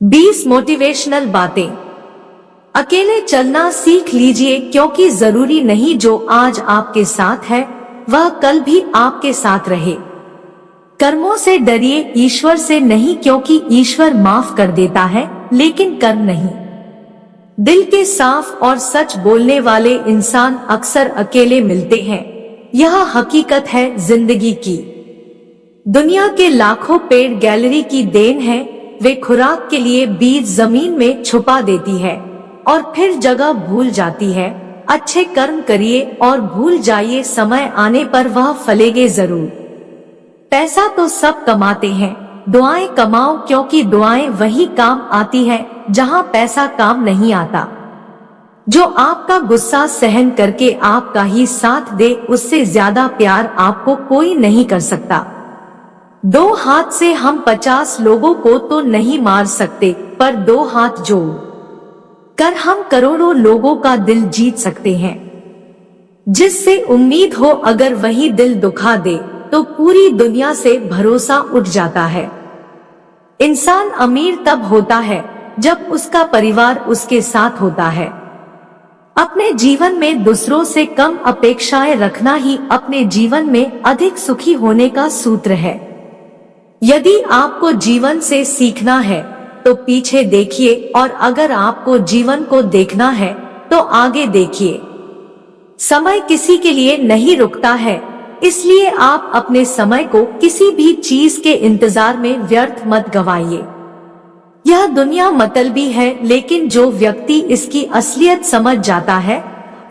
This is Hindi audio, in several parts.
20 मोटिवेशनल बातें। अकेले चलना सीख लीजिए, क्योंकि जरूरी नहीं जो आज आपके साथ है वह कल भी आपके साथ रहे। कर्मों से डरिए, ईश्वर से नहीं, क्योंकि ईश्वर माफ कर देता है लेकिन कर्म नहीं। दिल के साफ और सच बोलने वाले इंसान अक्सर अकेले मिलते हैं, यह हकीकत है जिंदगी की। दुनिया के लाखों पेड़ गैलरी की देन है, वे खुराक के लिए बीज जमीन में छुपा देती है और फिर जगह भूल जाती है। अच्छे कर्म करिए और भूल जाइए, समय आने पर वह फलेंगे जरूर। पैसा तो सब कमाते हैं, दुआएं कमाओ, क्योंकि दुआएं वही काम आती है जहां पैसा काम नहीं आता। जो आपका गुस्सा सहन करके आपका ही साथ दे, उससे ज्यादा प्यार आपको कोई नहीं कर सकता। 2 हाथ से हम 50 लोगों को तो नहीं मार सकते, पर 2 हाथ जोड़ कर हम करोड़ों लोगों का दिल जीत सकते हैं। जिससे उम्मीद हो अगर वही दिल दुखा दे तो पूरी दुनिया से भरोसा उठ जाता है। इंसान अमीर तब होता है जब उसका परिवार उसके साथ होता है। अपने जीवन में दूसरों से कम अपेक्षाएं रखना ही अपने जीवन में अधिक सुखी होने का सूत्र है। यदि आपको जीवन से सीखना है तो पीछे देखिए, और अगर आपको जीवन को देखना है तो आगे देखिए। समय किसी के लिए नहीं रुकता है, इसलिए आप अपने समय को किसी भी चीज के इंतजार में व्यर्थ मत गवाइए। यह दुनिया मतलबी है, लेकिन जो व्यक्ति इसकी असलियत समझ जाता है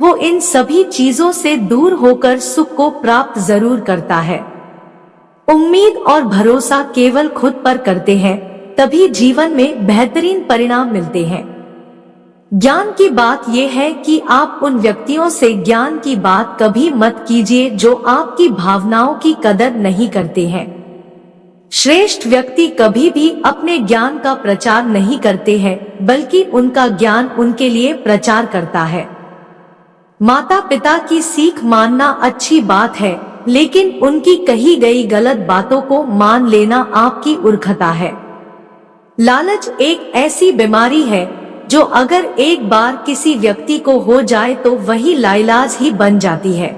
वो इन सभी चीजों से दूर होकर सुख को प्राप्त जरूर करता है। उम्मीद और भरोसा केवल खुद पर करते हैं, तभी जीवन में बेहतरीन परिणाम मिलते हैं। ज्ञान की बात यह है कि आप उन व्यक्तियों से ज्ञान की बात कभी मत कीजिए जो आपकी भावनाओं की कदर नहीं करते हैं। श्रेष्ठ व्यक्ति कभी भी अपने ज्ञान का प्रचार नहीं करते हैं, बल्कि उनका ज्ञान उनके लिए प्रचार करता है। माता पिता की सीख मानना अच्छी बात है, लेकिन उनकी कही गई गलत बातों को मान लेना आपकी मूर्खता है। लालच एक ऐसी बीमारी है जो अगर एक बार किसी व्यक्ति को हो जाए तो वही लाइलाज ही बन जाती है।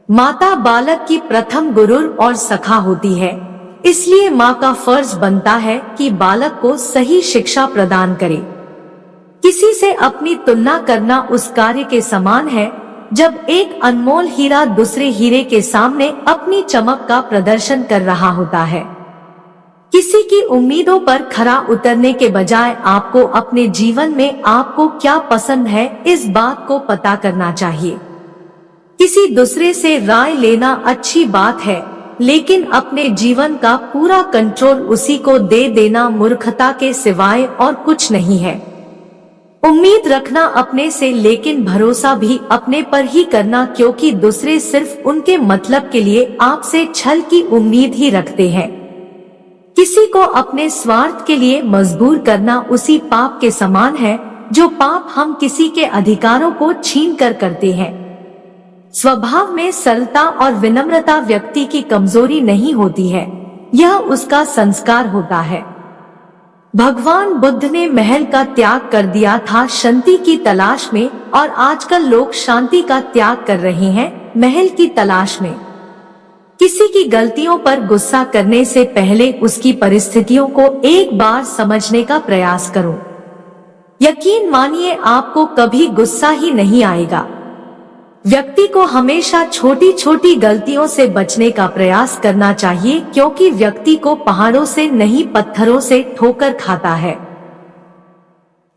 माता बालक की प्रथम गुरु और सखा होती है, इसलिए माँ का फर्ज बनता है कि बालक को सही शिक्षा प्रदान करे। किसी से अपनी तुलना करना उस कार्य के समान है जब एक अनमोल हीरा दूसरे हीरे के सामने अपनी चमक का प्रदर्शन कर रहा होता है। किसी की उम्मीदों पर खरा उतरने के बजाय आपको अपने जीवन में आपको क्या पसंद है इस बात को पता करना चाहिए। किसी दूसरे से राय लेना अच्छी बात है, लेकिन अपने जीवन का पूरा कंट्रोल उसी को दे देना मूर्खता के सिवाय और कुछ नहीं है। उम्मीद रखना अपने से, लेकिन भरोसा भी अपने पर ही करना, क्योंकि दूसरे सिर्फ उनके मतलब के लिए आपसे छल की उम्मीद ही रखते हैं। किसी को अपने स्वार्थ के लिए मजबूर करना उसी पाप के समान है जो पाप हम किसी के अधिकारों को छीन कर करते हैं। स्वभाव में सरलता और विनम्रता व्यक्ति की कमजोरी नहीं होती है, यह उसका संस्कार होता है। भगवान बुद्ध ने महल का त्याग कर दिया था शांति की तलाश में, और आजकल लोग शांति का त्याग कर रहे हैं महल की तलाश में। किसी की गलतियों पर गुस्सा करने से पहले उसकी परिस्थितियों को एक बार समझने का प्रयास करो। यकीन मानिए आपको कभी गुस्सा ही नहीं आएगा। व्यक्ति को हमेशा छोटी छोटी गलतियों से बचने का प्रयास करना चाहिए, क्योंकि व्यक्ति को पहाड़ों से नहीं पत्थरों से ठोकर खाता है।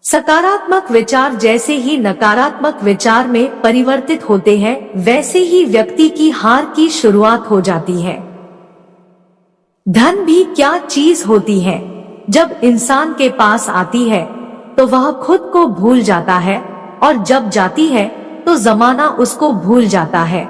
सकारात्मक विचार जैसे ही नकारात्मक विचार में परिवर्तित होते हैं, वैसे ही व्यक्ति की हार की शुरुआत हो जाती है। धन भी क्या चीज होती है, जब इंसान के पास आती है तो वह खुद को भूल जाता है, और जब जाती है तो जमाना उसको भूल जाता है।